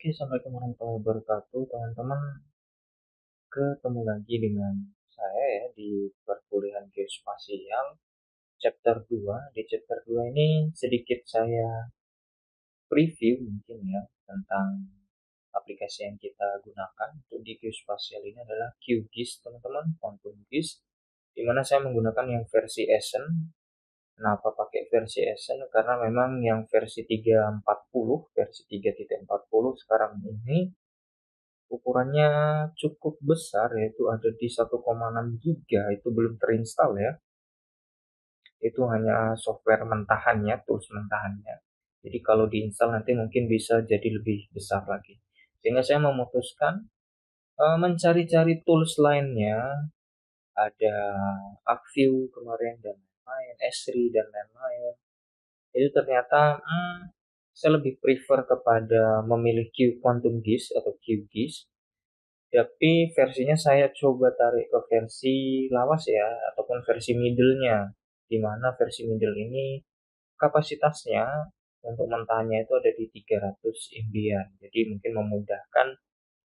Oke, Assalamualaikum warahmatullahi wabarakatuh, teman-teman. Ketemu lagi dengan saya ya di perkuliahan geospasial chapter 2. Di chapter 2 ini sedikit saya preview mungkin ya tentang aplikasi yang kita gunakan untuk di geospasial ini adalah QGIS, teman-teman, Quantum GIS, di mana saya menggunakan yang versi Ascent. Kenapa pakai versi Ascent? Karena memang yang versi 3.40 sekarang ini ukurannya cukup besar, yaitu ada di 1,6 giga. Itu belum terinstall ya, itu hanya software mentahannya, tools mentahannya. Jadi kalau diinstal nanti mungkin bisa jadi lebih besar lagi, sehingga saya memutuskan mencari-cari tools lainnya. Ada Arcview kemarin dan lain-lain, Esri dan lain-lain. Itu ternyata saya lebih prefer kepada memilih Quantum GIS atau QGIS. Tapi versinya saya coba tarik ke versi lawas ya, ataupun versi middle-nya. Di mana versi middle ini kapasitasnya untuk mentahnya itu ada di 300 MB-an. Jadi mungkin memudahkan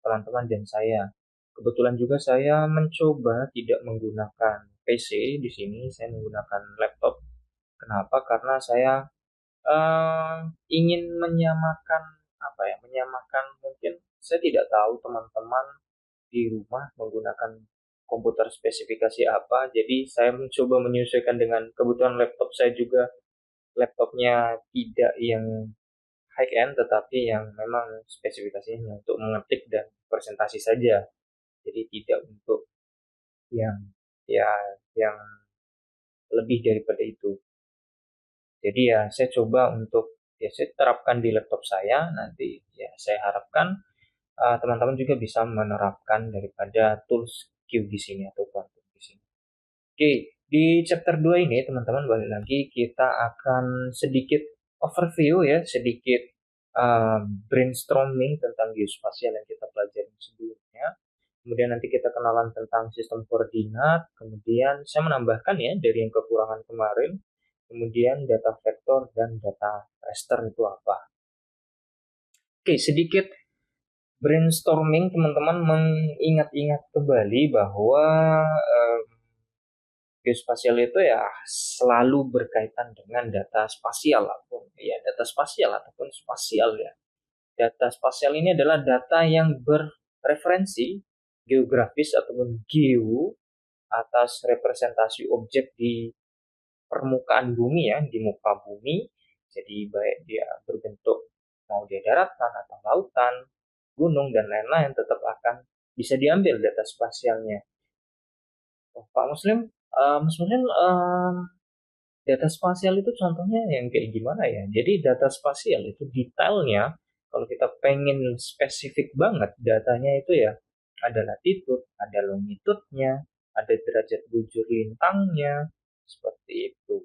teman-teman dan saya. Kebetulan juga saya mencoba tidak menggunakan PC di sini, saya menggunakan laptop. Kenapa? Karena saya ingin menyamakan apa ya? Menyamakan mungkin saya tidak tahu teman-teman di rumah menggunakan komputer spesifikasi apa. Jadi saya mencoba menyesuaikan dengan kebutuhan laptop saya juga. Laptopnya tidak yang high end, tetapi yang memang spesifikasinya untuk mengetik dan presentasi saja. Jadi tidak untuk yang ya yang lebih daripada itu. Jadi ya saya coba untuk ya saya terapkan di laptop saya. Nanti ya saya harapkan teman-teman juga bisa menerapkan daripada tools QGIS ini atau Quantum GIS ini. Oke, di chapter 2 ini teman-teman balik lagi kita akan sedikit overview ya, sedikit brainstorming tentang geospasial yang kita pelajari sebelumnya. Kemudian nanti kita kenalan tentang sistem koordinat, kemudian saya menambahkan ya dari yang kekurangan kemarin, kemudian data vektor dan data raster itu apa. Oke, sedikit brainstorming teman-teman mengingat-ingat kembali bahwa eh, geospasial itu ya selalu berkaitan dengan data spasial ataupun spasial ya. Data spasial ini adalah data yang berreferensi geografis ataupun geo atas representasi objek di permukaan bumi ya, di muka bumi. Jadi baik dia berbentuk mau dia daratan atau lautan, gunung dan lain-lain tetap akan bisa diambil data spasialnya. Oh, Pak Muslim, Mas Muslim, data spasial itu contohnya yang kayak gimana ya? Jadi data spasial itu detailnya, kalau kita pengen spesifik banget datanya itu ya, ada latitude, ada longitude-nya, ada derajat bujur lintangnya, seperti itu.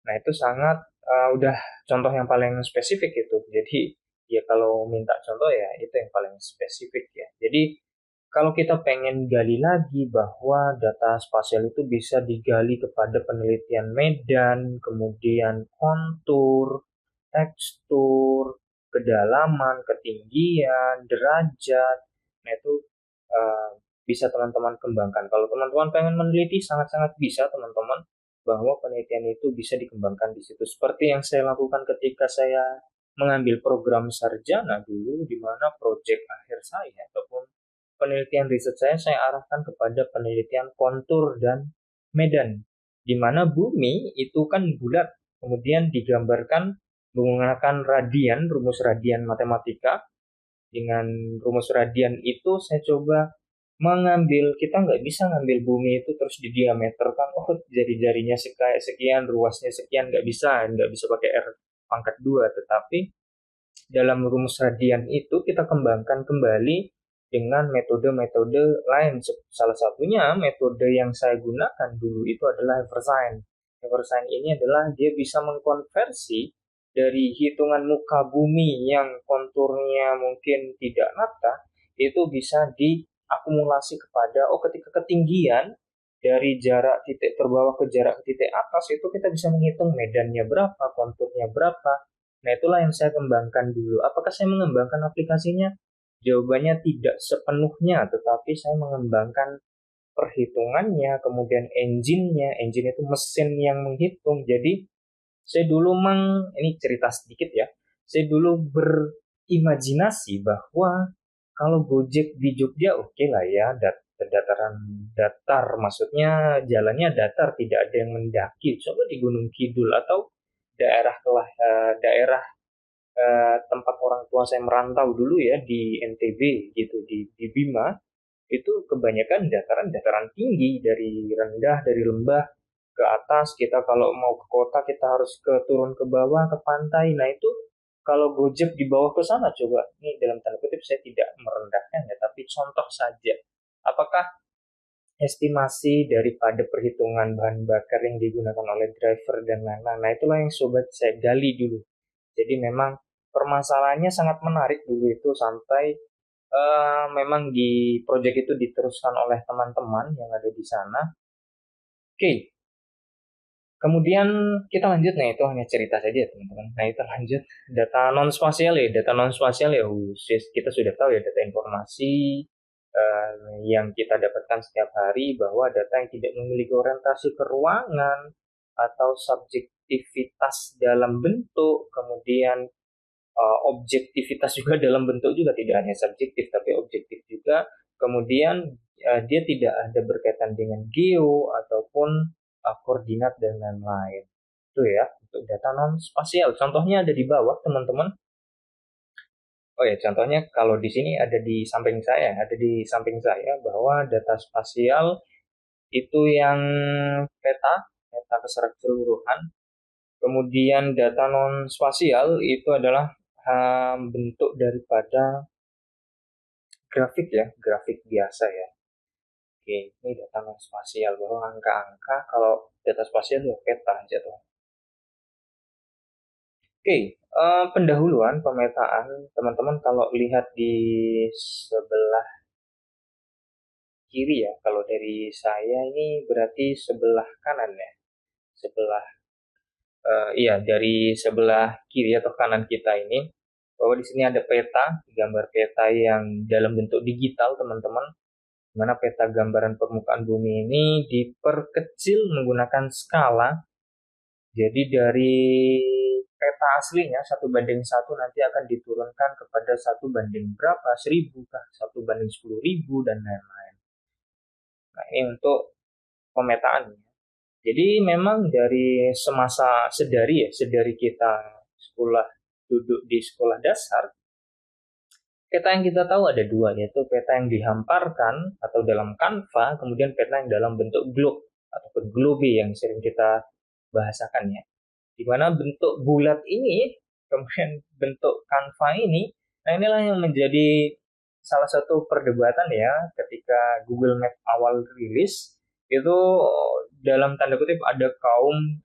Nah itu sangat udah contoh yang paling spesifik itu. Jadi ya kalau minta contoh ya itu yang paling spesifik ya. Jadi kalau kita pengen gali lagi bahwa data spasial itu bisa digali kepada penelitian medan, kemudian kontur, tekstur, kedalaman, ketinggian, derajat. Nah itu uh, bisa teman-teman kembangkan. Kalau teman-teman pengen meneliti, sangat-sangat bisa teman-teman bahwa penelitian itu bisa dikembangkan di situ. Seperti yang saya lakukan ketika saya mengambil program sarjana dulu, di mana proyek akhir saya ataupun penelitian riset saya arahkan kepada penelitian kontur dan medan, di mana bumi itu kan bulat, kemudian digambarkan menggunakan radian, rumus radian matematika. Dengan rumus radian itu saya coba mengambil, kita nggak bisa ngambil bumi itu terus di diameter kan, oh jari-jarinya sekian, ruasnya sekian, nggak bisa pakai R pangkat 2, tetapi dalam rumus radian itu kita kembangkan kembali dengan metode-metode lain. Salah satunya metode yang saya gunakan dulu itu adalah Eversign. Eversign ini adalah dia bisa mengkonversi dari hitungan muka bumi yang konturnya mungkin tidak rata, itu bisa diakumulasi kepada, oh ketika ketinggian dari jarak titik terbawah ke jarak ke titik atas itu kita bisa menghitung medannya berapa, konturnya berapa. Nah, itulah yang saya kembangkan dulu. Apakah saya mengembangkan aplikasinya? Jawabannya tidak sepenuhnya, tetapi saya mengembangkan perhitungannya, kemudian engine-nya. Engine itu mesin yang menghitung. Jadi, saya dulu ini cerita sedikit ya. Saya dulu berimajinasi bahwa kalau Gojek di Jogja oke lah ya, dataran datar, maksudnya jalannya datar, tidak ada yang mendaki. Coba di Gunung Kidul atau daerah tempat orang tua saya merantau dulu ya di NTB gitu, di Bima, itu kebanyakan dataran-dataran tinggi, dari rendah, dari lembah ke atas. Kita kalau mau ke kota kita harus turun ke bawah ke pantai. Nah, itu kalau Gojek di bawah ke sana, coba ini dalam tanda kutip saya tidak merendahkan ya, tapi contoh saja. Apakah estimasi daripada perhitungan bahan bakar yang digunakan oleh driver dan lain-lain? Nah, itulah yang sobat saya gali dulu. Jadi memang permasalahannya sangat menarik dulu itu, sampai memang di proyek itu diteruskan oleh teman-teman yang ada di sana. Oke, kemudian kita lanjut. Nah, itu hanya cerita saja teman-teman. Nah, kita lanjut data non spasial ya. Data non spasial ya, kita sudah tahu ya, data informasi yang kita dapatkan setiap hari, bahwa data yang tidak memiliki orientasi ke ruangan atau subjektivitas dalam bentuk, kemudian objektivitas juga dalam bentuk, juga tidak hanya subjektif tapi objektif juga. Kemudian dia tidak ada berkaitan dengan geo ataupun koordinat dan lain-lain. Itu ya untuk data non spasial. Contohnya ada di bawah teman-teman. Oh ya, contohnya kalau di sini ada di samping saya, bahwa data spasial itu yang peta keseluruhan. Kemudian data non spasial itu adalah bentuk daripada grafik ya, grafik biasa ya. Oke, ini data non spasial, bahwa angka-angka. Kalau data spasial ya peta aja tuh. Oke, pendahuluan pemetaan, teman-teman kalau lihat di sebelah kiri ya, kalau dari saya ini berarti sebelah kanan ya, sebelah iya, dari sebelah kiri atau kanan kita ini, bahwa di sini ada peta, gambar peta yang dalam bentuk digital teman-teman, mana peta gambaran permukaan bumi ini diperkecil menggunakan skala. Jadi dari peta aslinya 1:1 nanti akan diturunkan kepada 1:berapa, 1000 kah, 1:10.000 dan lain-lain. Nah, ini untuk pemetaan. Jadi memang dari semasa sedari kita sekolah, duduk di sekolah dasar, peta yang kita tahu ada dua, yaitu peta yang dihamparkan atau dalam Canva, kemudian peta yang dalam bentuk globe ataupun globe yang sering kita bahasakan ya. Di mana bentuk bulat ini, kemudian bentuk Canva ini, nah inilah yang menjadi salah satu perdebatan ya ketika Google Map awal rilis. Itu dalam tanda kutip ada kaum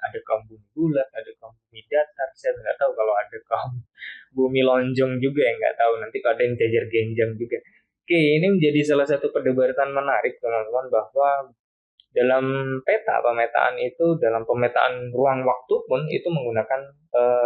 bumi bulat, ada kaum bumi datar. Saya nggak tahu kalau ada kaum bumi lonjong juga, ya nggak tahu nanti kalau ada yang jajar genjang juga. Oke, ini menjadi salah satu perdebatan menarik teman-teman, bahwa dalam pemetaan itu, dalam pemetaan ruang waktu pun itu menggunakan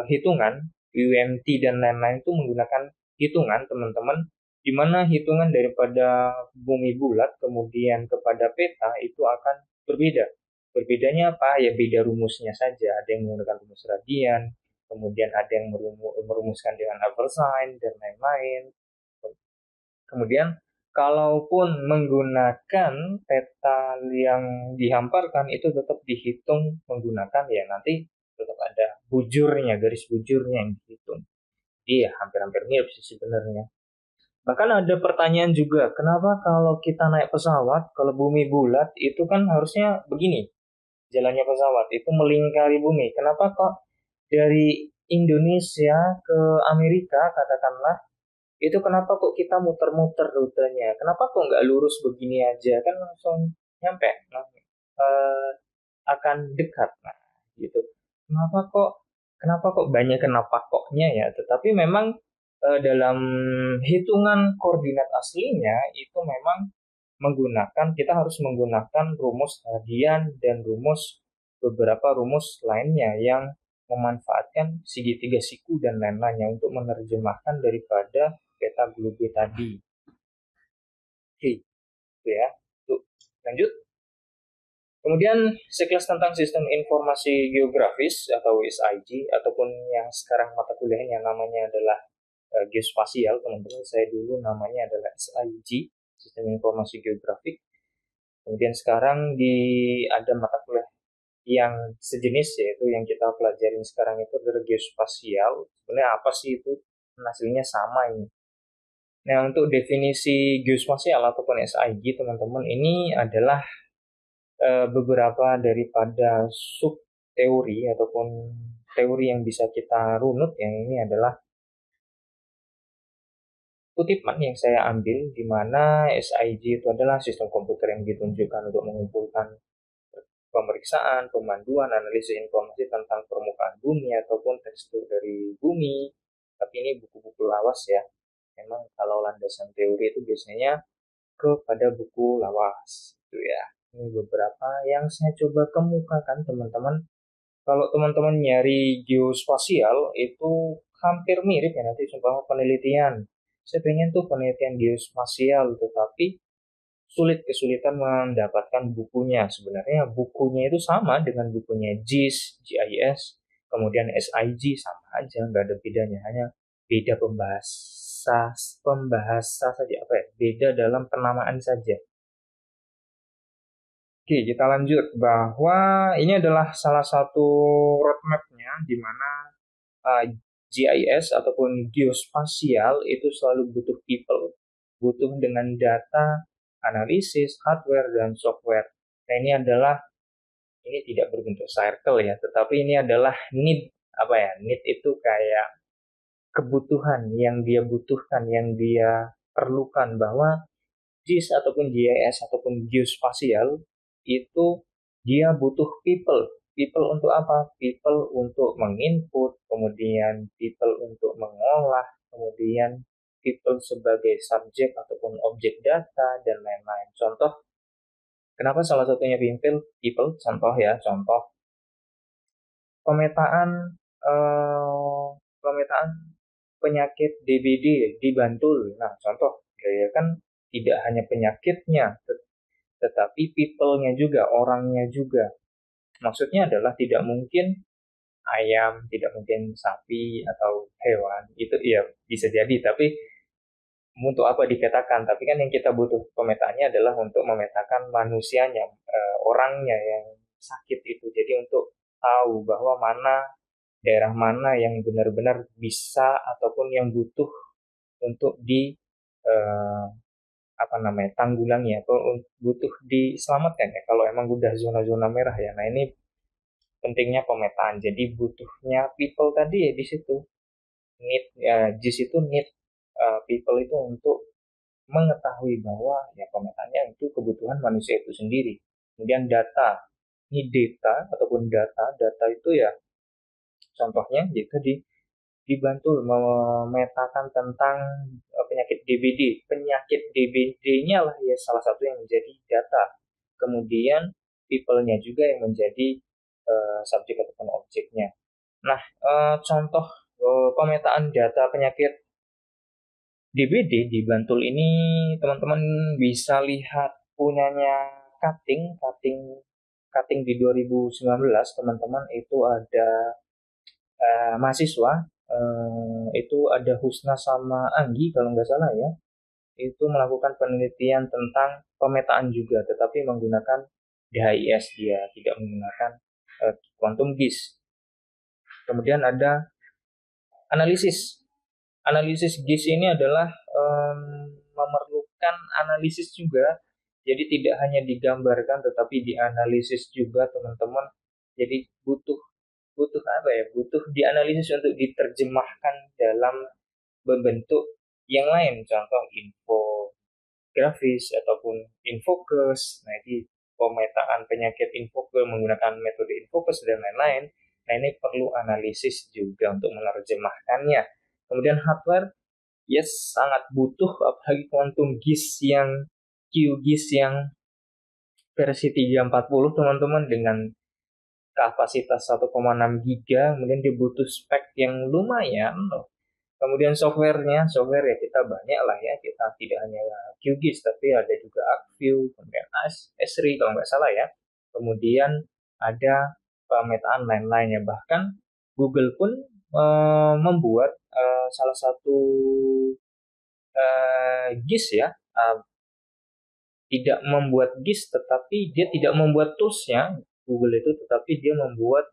hitungan UMT dan lain-lain, itu menggunakan hitungan teman-teman, di mana hitungan daripada bumi bulat kemudian kepada peta itu akan berbeda. Berbedanya apa? Ya beda rumusnya saja. Ada yang menggunakan rumus radian, kemudian ada yang merumuskan dengan ampersand dan lain-lain. Kemudian kalaupun menggunakan peta yang dihamparkan, itu tetap dihitung menggunakan ya, nanti tetap ada bujurnya, garis bujurnya yang dihitung. Iya, hampir-hampir mirip sih sebenarnya. Bahkan ada pertanyaan juga, kenapa kalau kita naik pesawat, kalau bumi bulat itu kan harusnya begini, jalannya pesawat itu melingkari bumi. Kenapa kok dari Indonesia ke Amerika katakanlah, itu kenapa kok kita muter-muter rutenya? Kenapa kok nggak lurus begini aja? Kan langsung nyampe, nah, akan dekat. Nah, gitu. Kenapa kok banyak kenapa koknya ya? Tetapi memang dalam hitungan koordinat aslinya itu memang kita harus menggunakan rumus radian dan beberapa rumus lainnya yang memanfaatkan segitiga siku dan lain-lainnya untuk menerjemahkan daripada peta globe tadi. Oke, itu ya. Tuh, lanjut. Kemudian sekelas tentang sistem informasi geografis atau SIG ataupun yang sekarang mata kuliahnya namanya adalah geospasial, teman-teman. Saya dulu namanya adalah SIG, sistem informasi geografik. Kemudian sekarang ada mata kuliah yang sejenis, yaitu yang kita pelajarin sekarang itu adalah geospasial. Sebenarnya apa sih itu? Hasilnya sama ini. Nah, untuk definisi geospasial ataupun SIG, teman-teman, ini adalah beberapa daripada sub teori ataupun teori yang bisa kita runut. Yang ini adalah kutipan yang saya ambil, di mana SIG itu adalah sistem komputer yang ditunjukkan untuk mengumpulkan pemeriksaan, pemanduan, analisis informasi tentang permukaan bumi ataupun tekstur dari bumi. Tapi ini buku-buku lawas ya. Memang kalau landasan teori itu biasanya kepada buku lawas itu ya. Ini beberapa yang saya coba kemukakan, teman-teman. Kalau teman-teman nyari geospasial itu hampir mirip ya nanti sumpah penelitian. Saya pengen tuh penelitian geospasial, tetapi kesulitan mendapatkan bukunya. Sebenarnya bukunya itu sama dengan bukunya GIS, kemudian SIG sama aja, nggak ada bedanya, hanya beda pembahasa saja, apa ya? Beda dalam penamaan saja. Oke, kita lanjut bahwa ini adalah salah satu roadmap-nya di mana GIS ataupun geospasial itu selalu butuh people, butuh dengan data, analisis, hardware, dan software. Nah, ini tidak berbentuk circle ya, tetapi ini adalah need. Apa ya? Need itu kayak kebutuhan yang dia butuhkan, yang dia perlukan, bahwa GIS ataupun GIS ataupun geospasial itu dia butuh people. People untuk apa? People untuk menginput, kemudian people untuk mengolah, kemudian people sebagai subjek ataupun objek data, dan lain-lain. Contoh, kenapa salah satunya people? Contoh ya, contoh pemetaan pemetaan penyakit DBD di Bantul. Nah, contoh ya kan, tidak hanya penyakitnya, tetapi people-nya juga, orangnya juga. Maksudnya adalah tidak mungkin ayam, tidak mungkin sapi atau hewan. Itu ya bisa jadi, tapi untuk apa dipetakan? Tapi kan yang kita butuh pemetaannya adalah untuk memetakan manusianya, orangnya yang sakit itu. Jadi untuk tahu bahwa daerah mana yang benar-benar bisa ataupun yang butuh untuk eh, tanggulangi atau butuh diselamatkan ya, kalau emang udah zona-zona merah ya. Nah, ini pentingnya pemetaan. Jadi butuhnya people tadi ya di situ. Need ya, JIS itu need people itu untuk mengetahui bahwa ya pemetaannya itu kebutuhan manusia itu sendiri. Kemudian data. Ini data ataupun data itu ya, contohnya yaitu dibantu memetakan tentang penyakit DBD. Penyakit DBD-nya lah ya salah satu yang menjadi data. Kemudian people-nya juga yang menjadi subjek ataupun objeknya. Nah, contoh pemetaan data penyakit DBD di Bantul ini, teman-teman bisa lihat punyanya Cutting di 2019, teman-teman. Itu ada mahasiswa, itu ada Husna sama Anggi kalau nggak salah ya, itu melakukan penelitian tentang pemetaan juga, tetapi menggunakan DHIS, dia tidak menggunakan quantum GIS. Kemudian ada analisis. Analisis GIS ini adalah memerlukan analisis juga, jadi tidak hanya digambarkan tetapi dianalisis juga, teman-teman. Jadi butuh butuh apa ya? Butuh dianalisis untuk diterjemahkan dalam bentuk yang lain, contoh infografis ataupun infocus. Nah, ini pemetaan penyakit infocus menggunakan metode infocus dan lain-lain. Nah, ini perlu analisis juga untuk menerjemahkannya. Kemudian hardware, yes, sangat butuh, apalagi quantum GIS yang QGIS yang versi 340, teman-teman, dengan kapasitas 1,6 giga, kemudian dia butuh spek yang lumayan loh. Kemudian software ya kita banyak lah ya, kita tidak hanya QGIS tapi ada juga ArcView, kemudian Esri kalau nggak salah ya. Kemudian ada pemetaan lain-lainnya, bahkan Google pun membuat salah satu GIS ya, tidak membuat GIS tetapi dia tidak membuat toolsnya Google itu, tetapi dia membuat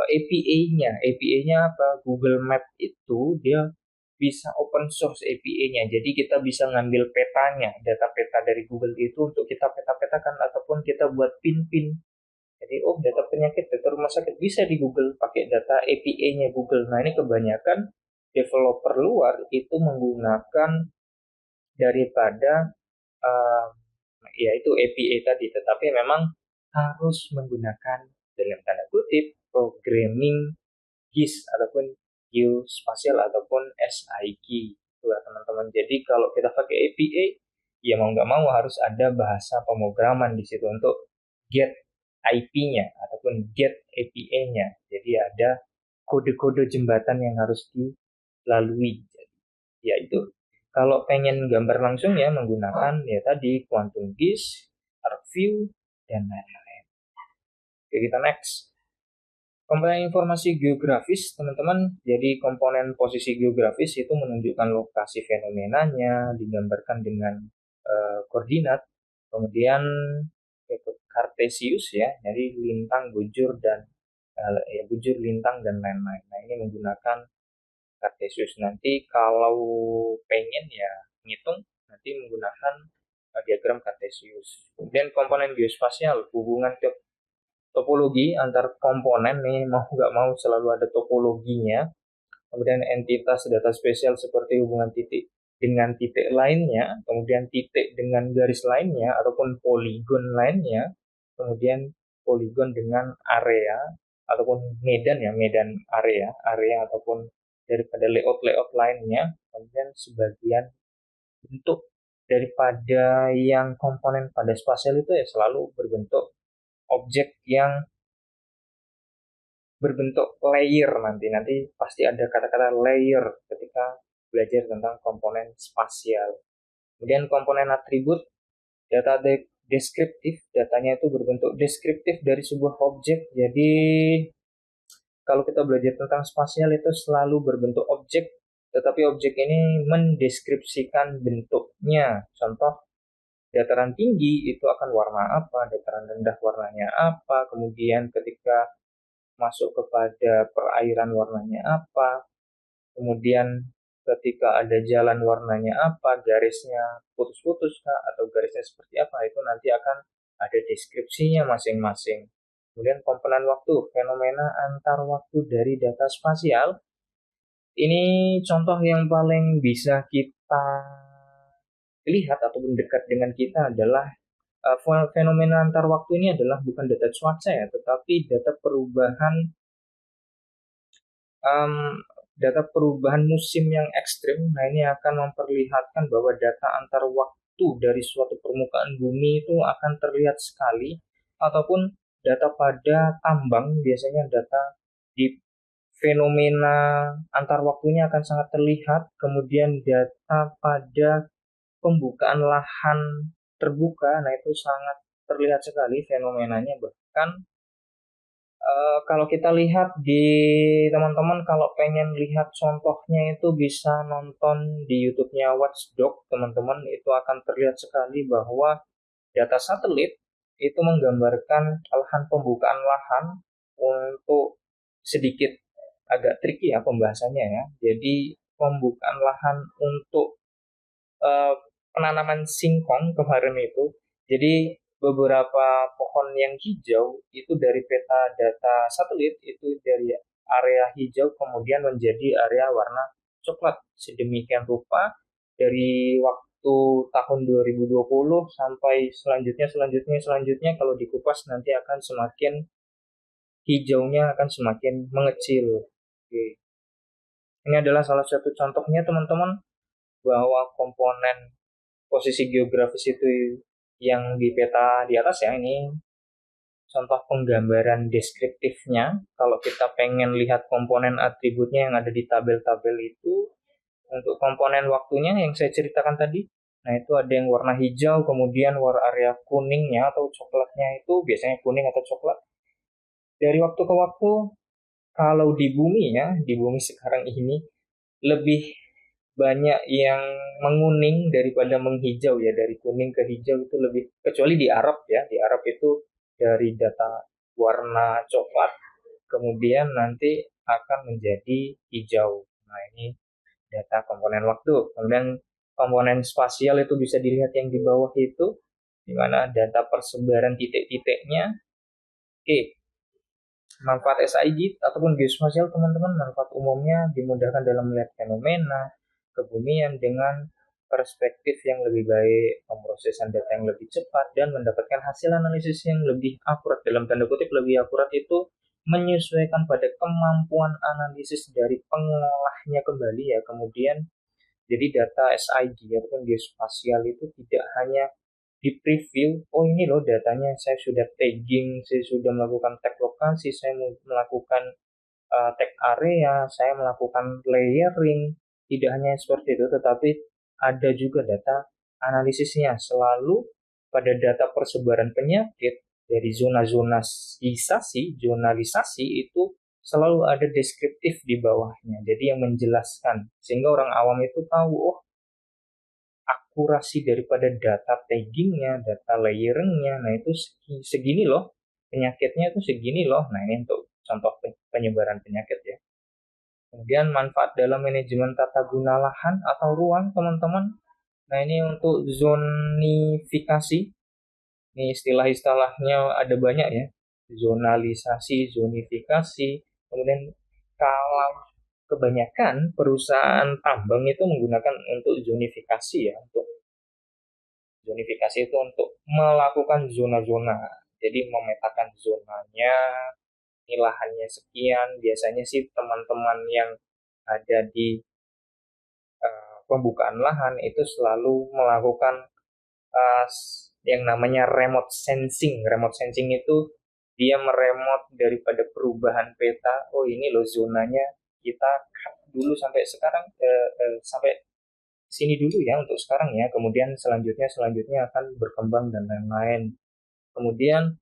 APA-nya. APA-nya apa? Google Map itu dia bisa open source APA-nya. Jadi kita bisa ngambil petanya, data peta dari Google itu untuk kita peta-petakan ataupun kita buat pin-pin. Jadi data penyakit, data rumah sakit bisa di Google pakai data APA-nya Google. Nah, ini kebanyakan developer luar itu menggunakan daripada yaitu APA tadi, tetapi memang harus menggunakan dalam tanda kutip programming GIS ataupun geospatial ataupun SIG itu ya teman-teman. Jadi kalau kita pakai APA ya mau nggak mau harus ada bahasa pemrograman di situ untuk get IP-nya ataupun get APA-nya. Jadi ada kode-kode jembatan yang harus dilalui. Jadi, ya itu. Kalau pengen gambar langsung ya menggunakan ya tadi Quantum GIS, ArcView, dan lain-lain. Oke, kita next. Komponen informasi geografis, teman-teman. Jadi komponen posisi geografis itu menunjukkan lokasi fenomenanya, digambarkan dengan koordinat. Kemudian Kartesius ya, jadi lintang, bujur dan bujur, lintang dan lain-lain. Nah, ini menggunakan Kartesius. Nanti kalau pengen ya ngitung, nanti menggunakan diagram Kartesius. Kemudian komponen geospasial, hubungan topologi antar komponen nih, mau nggak mau selalu ada topologinya. Kemudian entitas data spesial seperti hubungan titik dengan titik lainnya, kemudian titik dengan garis lainnya ataupun poligon lainnya, kemudian poligon dengan area ataupun medan ya, medan area ataupun daripada layout lainnya. Kemudian sebagian bentuk daripada yang komponen pada spasial itu ya selalu berbentuk objek yang berbentuk layer. Nanti pasti ada kata-kata layer ketika belajar tentang komponen spasial. Kemudian komponen atribut, data deskriptif, datanya itu berbentuk deskriptif dari sebuah objek. Jadi kalau kita belajar tentang spasial itu selalu berbentuk objek, tetapi objek ini mendeskripsikan bentuknya. Contoh, dataran tinggi itu akan warna apa, dataran rendah warnanya apa, kemudian ketika masuk kepada perairan warnanya apa, kemudian ketika ada jalan warnanya apa, garisnya putus-putus atau garisnya seperti apa, itu nanti akan ada deskripsinya masing-masing. Kemudian komponen waktu, fenomena antar waktu dari data spasial. Ini contoh yang paling bisa kita lihat ataupun dekat dengan kita adalah fenomena antar waktu ini adalah bukan data cuaca ya, tetapi data perubahan musim yang ekstrim. Nah, ini akan memperlihatkan bahwa data antar waktu dari suatu permukaan bumi itu akan terlihat sekali, ataupun data pada tambang, biasanya data di fenomena antar waktunya akan sangat terlihat. Kemudian data pada pembukaan lahan terbuka, nah itu sangat terlihat sekali fenomenanya. Bahkan kalau kita lihat di teman-teman, kalau pengen lihat contohnya itu bisa nonton di YouTube-nya Watchdog, teman-teman. Itu akan terlihat sekali bahwa data satelit itu menggambarkan lahan, pembukaan lahan untuk sedikit agak tricky ya pembahasannya ya. Jadi pembukaan lahan untuk uh, penanaman singkong kemarin itu. Jadi beberapa pohon yang hijau itu dari peta data satelit itu dari area hijau kemudian menjadi area warna coklat. Sedemikian rupa dari waktu tahun 2020 sampai selanjutnya kalau dikupas nanti akan semakin hijaunya akan semakin mengecil. Oke. Ini adalah salah satu contohnya teman-teman bahwa komponen posisi geografis itu yang di peta di atas ya, ini contoh penggambaran deskriptifnya. Kalau kita pengen lihat komponen atributnya yang ada di tabel-tabel itu, untuk komponen waktunya yang saya ceritakan tadi, nah itu ada yang warna hijau, kemudian warna area kuningnya atau coklatnya itu biasanya kuning atau coklat. Dari waktu ke waktu, kalau di bumi ya, di bumi sekarang ini lebih banyak yang menguning daripada menghijau ya, dari kuning ke hijau itu lebih, kecuali di Arab ya, di Arab itu dari data warna coklat kemudian nanti akan menjadi hijau. Nah ini data komponen waktu. Kemudian komponen spasial itu bisa dilihat yang di bawah itu, di mana data persebaran titik-titiknya. Oke, manfaat SIG ataupun geospasial teman-teman, manfaat umumnya dimudahkan dalam melihat fenomena kebumian dengan perspektif yang lebih baik, pemrosesan data yang lebih cepat, dan mendapatkan hasil analisis yang lebih akurat. Dalam tanda kutip lebih akurat itu menyesuaikan pada kemampuan analisis dari pengolahnya kembali ya. Kemudian jadi data SIG ataupun geospasial itu tidak hanya di preview, oh ini loh datanya, saya sudah tagging, saya sudah melakukan tag lokasi, saya melakukan tag area, saya melakukan layering. Tidak hanya seperti itu, tetapi ada juga data analisisnya. Selalu pada data persebaran penyakit dari zonalisasi itu selalu ada deskriptif di bawahnya. Jadi yang menjelaskan sehingga orang awam itu tahu, oh akurasi daripada data taggingnya, data layeringnya, nah itu segini loh, penyakitnya itu segini loh. Nah ini untuk contoh penyebaran penyakit ya. Kemudian manfaat dalam manajemen tata guna lahan atau ruang teman-teman. Nah ini untuk zonifikasi. Ini istilah-istilahnya ada banyak ya. Zonalisasi, zonifikasi. Kemudian kalau kebanyakan perusahaan tambang itu menggunakan untuk zonifikasi ya, untuk zonifikasi itu untuk melakukan zona-zona. Jadi memetakan zonanya, ini lahannya sekian. Biasanya sih teman-teman yang ada di pembukaan lahan itu selalu melakukan uh, yang namanya remote sensing. Remote sensing itu dia meremot daripada perubahan peta. Oh ini loh zonanya, kita cut dulu sampai sekarang, sampai sini dulu ya untuk sekarang ya. Kemudian selanjutnya akan berkembang dan lain-lain. Kemudian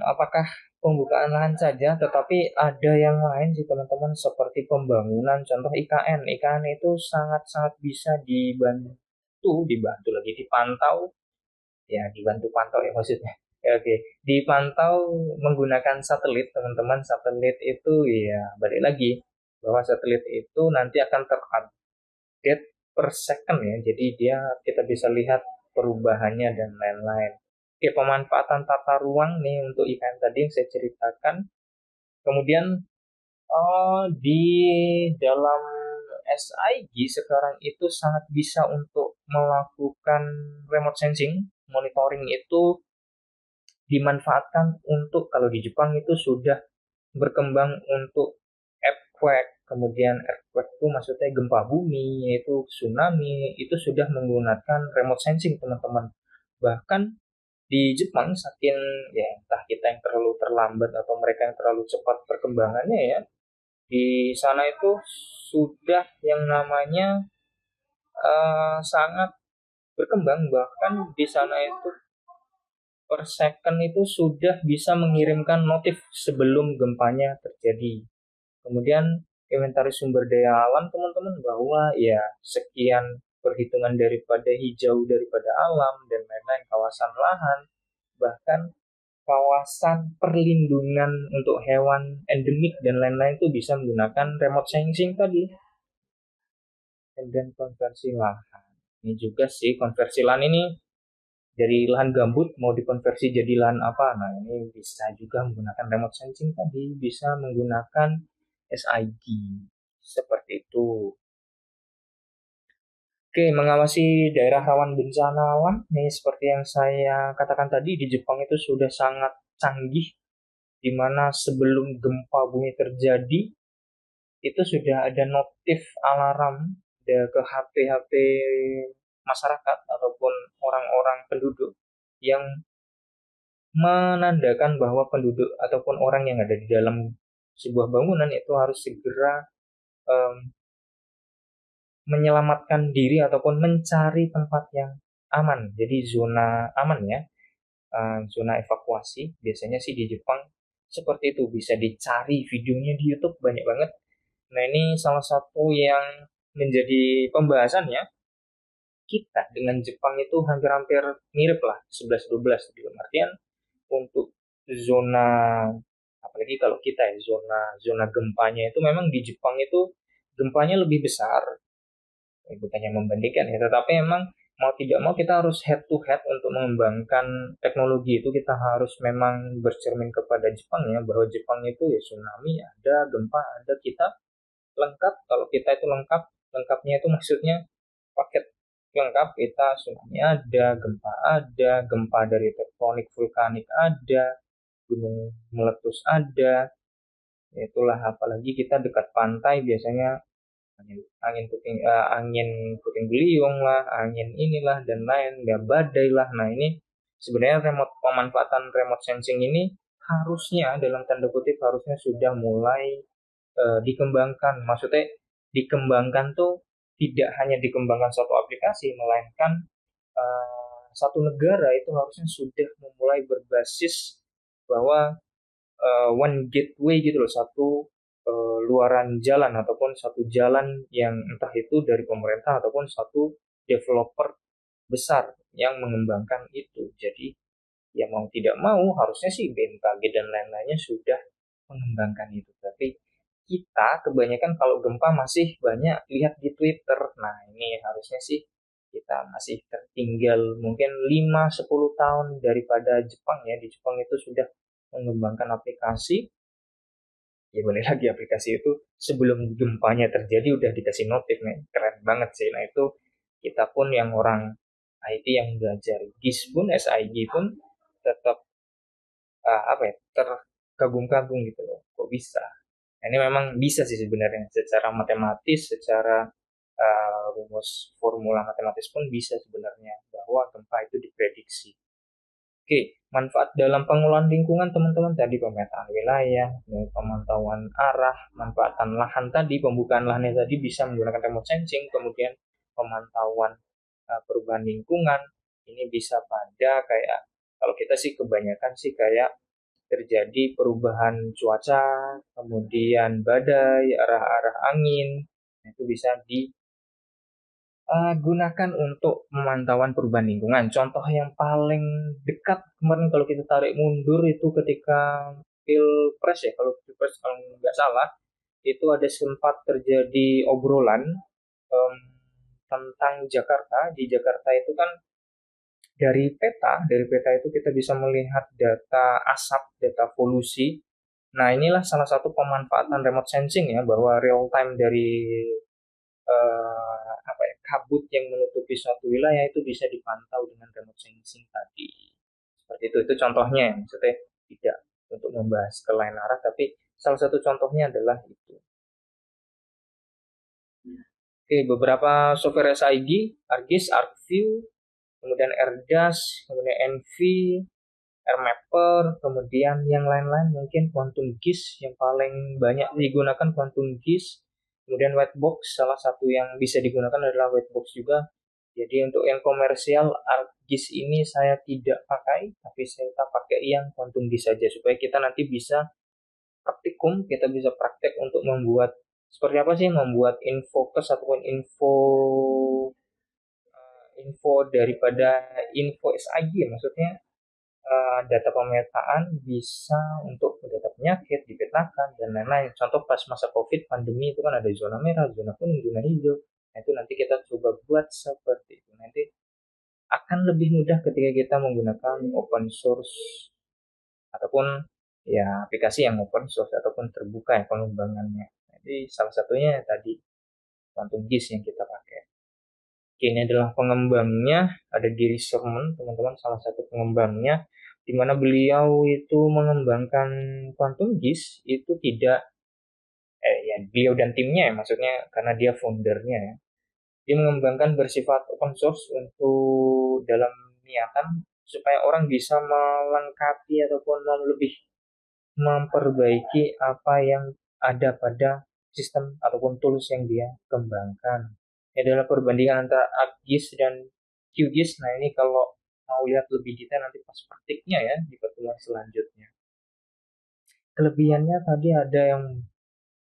apakah pembukaan lahan saja, tetapi ada yang lain sih teman-teman, seperti pembangunan, contoh IKN. IKN itu sangat-sangat bisa dibantu lagi, dipantau, ya dibantu pantau ya maksudnya. Ya, oke, dipantau menggunakan satelit teman-teman. Satelit itu ya balik lagi, bahwa satelit itu nanti akan terupdate per second ya, jadi kita bisa lihat perubahannya dan lain-lain. Oke, pemanfaatan tata ruang nih untuk IKN tadi yang saya ceritakan. Kemudian di dalam SIG sekarang itu sangat bisa untuk melakukan remote sensing, monitoring itu dimanfaatkan untuk, kalau di Jepang itu sudah berkembang untuk earthquake. Kemudian earthquake itu maksudnya gempa bumi, yaitu tsunami, itu sudah menggunakan remote sensing teman-teman. Bahkan di Jepang, saking ya entah kita yang terlalu terlambat atau mereka yang terlalu cepat perkembangannya ya, di sana itu sudah yang namanya sangat berkembang. Bahkan di sana itu per second itu sudah bisa mengirimkan notif sebelum gempanya terjadi. Kemudian inventaris sumber daya alam teman-teman, bahwa ya sekian perhitungan daripada hijau daripada alam dan lain-lain, kawasan lahan, bahkan kawasan perlindungan untuk hewan endemik dan lain-lain itu bisa menggunakan remote sensing tadi. Dan konversi lahan. Ini juga sih konversi lahan ini, dari lahan gambut mau dikonversi jadi lahan apa. Nah ini bisa juga menggunakan remote sensing tadi, bisa menggunakan SIG seperti itu. Oke, mengawasi daerah rawan bencana alam nih, seperti yang saya katakan tadi, di Jepang itu sudah sangat canggih, di mana sebelum gempa bumi terjadi itu sudah ada notif alarm ke HP-HP masyarakat ataupun orang-orang penduduk yang menandakan bahwa penduduk ataupun orang yang ada di dalam sebuah bangunan itu harus segera em, menyelamatkan diri ataupun mencari tempat yang aman. Jadi zona aman ya, zona evakuasi. Biasanya sih di Jepang seperti itu, bisa dicari videonya di YouTube banyak banget. Nah, ini salah satu yang menjadi pembahasan ya. Kita dengan Jepang itu hampir-hampir mirip lah, 11-12 dalam artian untuk zona, apalagi kalau kita ya, zona zona gempanya itu memang di Jepang itu gempanya lebih besar. Bukannya membandingkan ya, tetapi memang mau tidak mau kita harus head to head untuk mengembangkan teknologi itu, kita harus memang bercermin kepada Jepang ya, bahwa Jepang itu ya tsunami ada, gempa ada, kita lengkap. Kalau kita itu lengkap, lengkapnya itu maksudnya paket lengkap, kita tsunami ada, gempa dari tektonik vulkanik ada, gunung meletus ada. Itulah, apalagi kita dekat pantai, biasanya angin angin puting beliung lah, angin inilah dan lain, dan badai lah. Nah, ini sebenarnya pemanfaatan remote sensing ini harusnya dalam tanda kutip harusnya sudah mulai dikembangkan. Maksudnya dikembangkan tuh tidak hanya dikembangkan satu aplikasi, melainkan satu negara itu harusnya sudah memulai berbasis bahwa one gateway gitu loh, satu luaran jalan ataupun satu jalan yang entah itu dari pemerintah ataupun satu developer besar yang mengembangkan itu. Jadi ya mau tidak mau harusnya sih BMKG dan lain-lainnya sudah mengembangkan itu. Tapi kita kebanyakan kalau gempa masih banyak lihat di Twitter. Nah, ini harusnya sih kita masih tertinggal mungkin 5-10 tahun daripada Jepang ya. Di Jepang itu sudah mengembangkan aplikasi. Ya boleh lagi, aplikasi itu sebelum gempanya terjadi udah dikasih notif nih. Keren banget sih. Nah, itu kita pun yang orang IT yang belajar GIS pun, SIG pun tetap apa ya, terkagum-kagum gitu loh. Kok bisa? Nah, ini memang bisa sih sebenarnya secara matematis, secara rumus formula matematis pun bisa sebenarnya bahwa gempa itu diprediksi. Oke, manfaat dalam pengelolaan lingkungan teman-teman tadi pemetaan wilayah, pemantauan arah, manfaatan lahan tadi, pembukaan lahannya tadi bisa menggunakan remote sensing, kemudian pemantauan perubahan lingkungan. Ini bisa pada kayak, kalau kita sih kebanyakan sih kayak terjadi perubahan cuaca, kemudian badai, arah-arah angin. Nah, itu bisa digunakan untuk pemantauan perubahan lingkungan. Contoh yang paling dekat kemarin kalau kita tarik mundur itu ketika Pilpres ya, kalau Pilpres kalau nggak salah, itu ada sempat terjadi obrolan em, tentang Jakarta. Di Jakarta itu kan dari peta itu kita bisa melihat data asap, data polusi. Nah, inilah salah satu pemanfaatan remote sensing ya, bahwa real time dari apa ya, kabut yang menutupi suatu wilayah itu bisa dipantau dengan remote sensing tadi. Seperti itu contohnya ya, maksudnya tidak untuk membahas ke lain arah, tapi salah satu contohnya adalah itu. Oke, beberapa software SIG, ArcGIS, ArcView, kemudian AirDAS, kemudian NV, AirMapper, kemudian yang lain-lain mungkin Quantum GIS yang paling banyak digunakan, Quantum GIS, kemudian Whitebox, salah satu yang bisa digunakan adalah Whitebox juga. Jadi untuk yang komersial ArcGIS ini saya tidak pakai, tapi saya pakai yang Quantum GIS saja supaya kita nanti bisa praktikum, kita bisa praktek untuk membuat seperti apa sih membuat infocus ataupun info daripada info SIG, maksudnya data pemetaan bisa untuk data penyakit dipetakan dan lain-lain. Contoh pas masa COVID pandemi itu kan ada zona merah, zona kuning, zona hijau. Nah, itu nanti kita coba buat seperti itu. Nanti akan lebih mudah ketika kita menggunakan open source ataupun ya aplikasi yang open source ataupun terbuka ya pengembangannya. Jadi salah satunya tadi Quantum GIS yang kita pakai. Ini adalah pengembangnya, ada Gary Sherman, teman-teman, salah satu pengembangnya, di mana beliau itu mengembangkan Quantum GIS itu tidak, ya beliau dan timnya ya, maksudnya karena dia foundernya ya, dia mengembangkan bersifat open source untuk dalam niatan supaya orang bisa melengkapi ataupun lebih memperbaiki apa yang ada pada sistem ataupun tools yang dia kembangkan. Ini adalah perbandingan antara ArcGIS dan QGIS. Nah, ini kalau mau lihat lebih detail nanti pas praktiknya ya di pertemuan selanjutnya. Kelebihannya tadi ada yang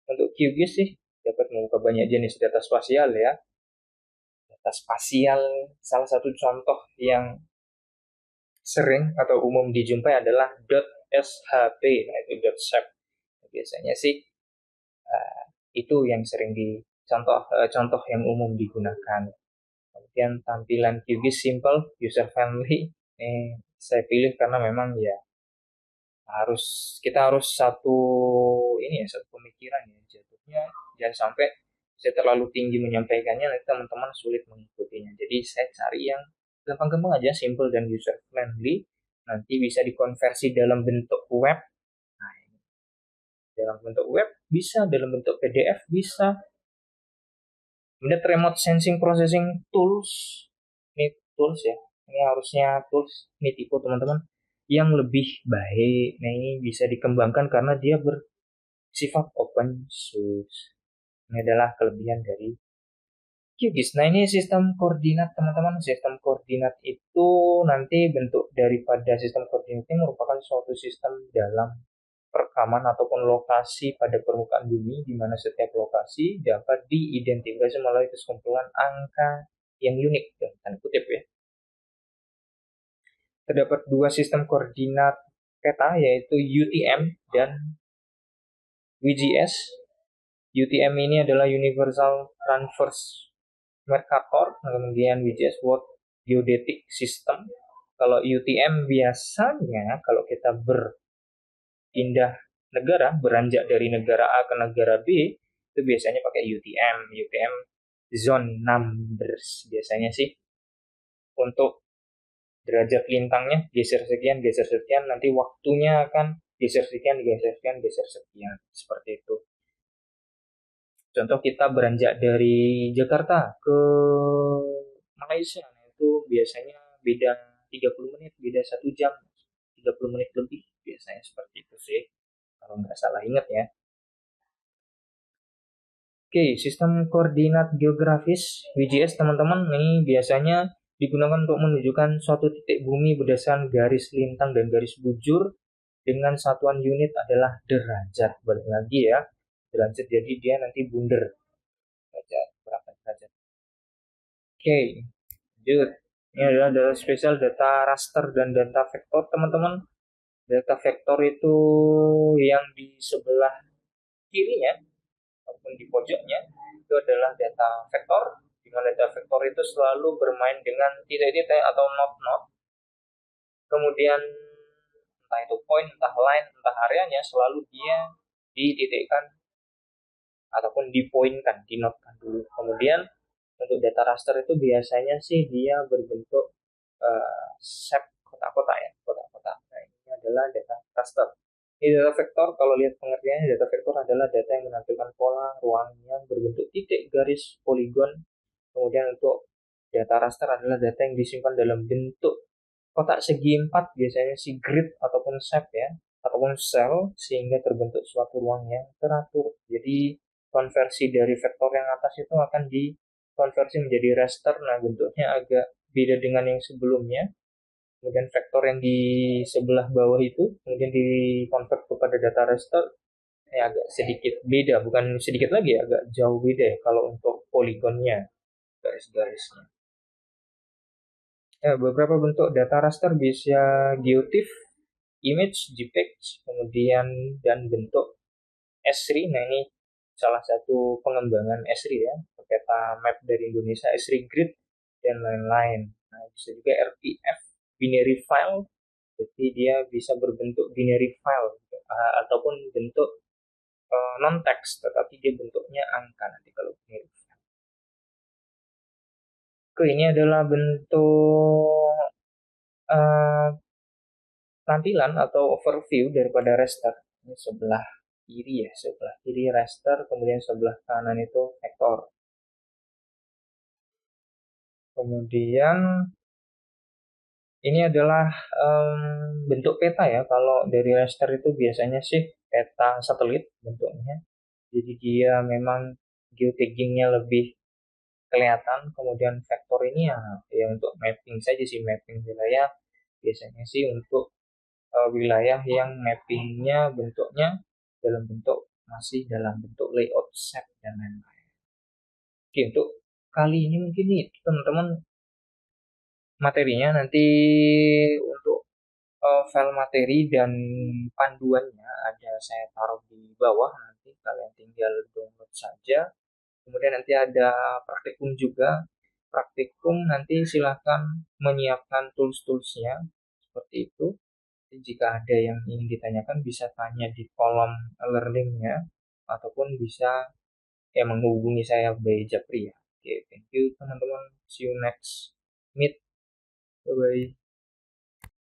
untuk QGIS sih dapat membuka banyak jenis data spasial ya. Data spasial salah satu contoh yang sering atau umum dijumpai adalah .shp, nah itu .shap. Biasanya sih uh, itu yang sering contoh yang umum digunakan. Kemudian tampilan QGIS simple, user friendly. Saya pilih karena memang ya kita harus satu pemikiran ya, jatuhnya jangan sampai saya terlalu tinggi menyampaikannya nanti teman-teman sulit mengikutinya. Jadi saya cari yang gampang-gampang aja, simple dan user friendly, nanti bisa dikonversi dalam bentuk web. Nah, dalam bentuk web bisa, dalam bentuk PDF bisa. Kemudian remote sensing processing tools, ini tools ya, ini harusnya tools, ini tipe teman-teman yang lebih baik. Nah, ini bisa dikembangkan karena dia bersifat open source. Ini adalah kelebihan dari QGIS. Nah, ini sistem koordinat teman-teman. Sistem koordinat itu nanti bentuk daripada sistem koordinat ini merupakan suatu sistem dalam perekaman ataupun lokasi pada permukaan bumi, di mana setiap lokasi dapat diidentifikasi melalui kesimpulan angka yang unik, dan tanda kutip ya. Terdapat dua sistem koordinat peta, yaitu UTM dan WGS. UTM ini adalah Universal Transverse Mercator, kemudian WGS World Geodetic System. Kalau UTM biasanya kalau kita berpindah negara, beranjak dari negara A ke negara B, itu biasanya pakai UTM. UTM zone numbers biasanya sih untuk derajat lintangnya geser sekian, nanti waktunya akan geser sekian, geser sekian, geser sekian, seperti itu. Contoh kita beranjak dari Jakarta ke Malaysia, nah itu biasanya beda 30 menit, beda 1 jam, 30 menit lebih, biasanya seperti itu sih, kalau nggak salah ingat ya. Oke, sistem koordinat geografis WGS teman-teman ini biasanya digunakan untuk menunjukkan suatu titik bumi berdasarkan garis lintang dan garis bujur dengan satuan unit adalah derajat. Balik lagi ya, derajat, jadi dia nanti bunder derajat berapa derajat. Oke, lanjut. Ini adalah data spesial, data raster dan data vektor teman-teman. Data vektor itu yang di sebelah kirinya ataupun di pojoknya itu adalah data vektor, di mana data vektor itu selalu bermain dengan titik-titik atau not-not. Kemudian entah itu point, entah line, entah areanya, selalu dia dititikkan ataupun dipoinkan, dinotkan dulu. Kemudian untuk data raster itu biasanya sih dia berbentuk shape kotak-kotak ya, kotak-kotak. Nah, ini adalah data raster. Ini data vektor, kalau lihat pengertiannya, data vektor adalah data yang menampilkan pola ruang yang berbentuk titik, garis, poligon. Kemudian untuk data raster adalah data yang disimpan dalam bentuk kotak segi empat, biasanya si grid ataupun shape ya, ataupun sel, sehingga terbentuk suatu ruang yang teratur. Jadi konversi dari vektor yang atas itu akan dikonversi menjadi raster. Nah, bentuknya agak beda dengan yang sebelumnya. Kemudian vektor yang di sebelah bawah itu kemudian dikonvert kepada data raster, agak sedikit beda, bukan sedikit lagi, agak jauh beda ya kalau untuk poligonnya, garis-garisnya. Ya, beberapa bentuk data raster bisa geotiff, image, JPEG, kemudian dan bentuk S3. Nah, ini salah satu pengembangan S3 ya, peta map dari Indonesia, S3 grid dan lain-lain. Nah, bisa juga RPF, binary file, jadi dia bisa berbentuk binary file ataupun bentuk non text, tetapi dia bentuknya angka nanti kalau binary file. Oke, ini adalah bentuk uh, tampilan atau overview daripada raster. Ini sebelah kiri ya, sebelah kiri raster, kemudian sebelah kanan itu vektor. Kemudian Ini adalah bentuk peta ya. Kalau dari raster itu biasanya sih peta satelit bentuknya. Jadi dia memang geotaggingnya lebih kelihatan. Kemudian vektor ini ya untuk mapping saja sih, mapping wilayah. Biasanya sih untuk wilayah yang mappingnya bentuknya dalam bentuk masih dalam bentuk layout set dan lain-lain. Oke, untuk kali ini mungkin nih teman-teman materinya nanti untuk file materi dan panduannya ada saya taruh di bawah, nanti kalian tinggal download saja. Kemudian nanti ada praktikum juga. Praktikum nanti silahkan menyiapkan tools-toolsnya seperti itu. Jika ada yang ingin ditanyakan bisa tanya di kolom learningnya ataupun bisa menghubungi saya by Japri ya. Oke, thank you teman-teman. See you next meet. Bye bye.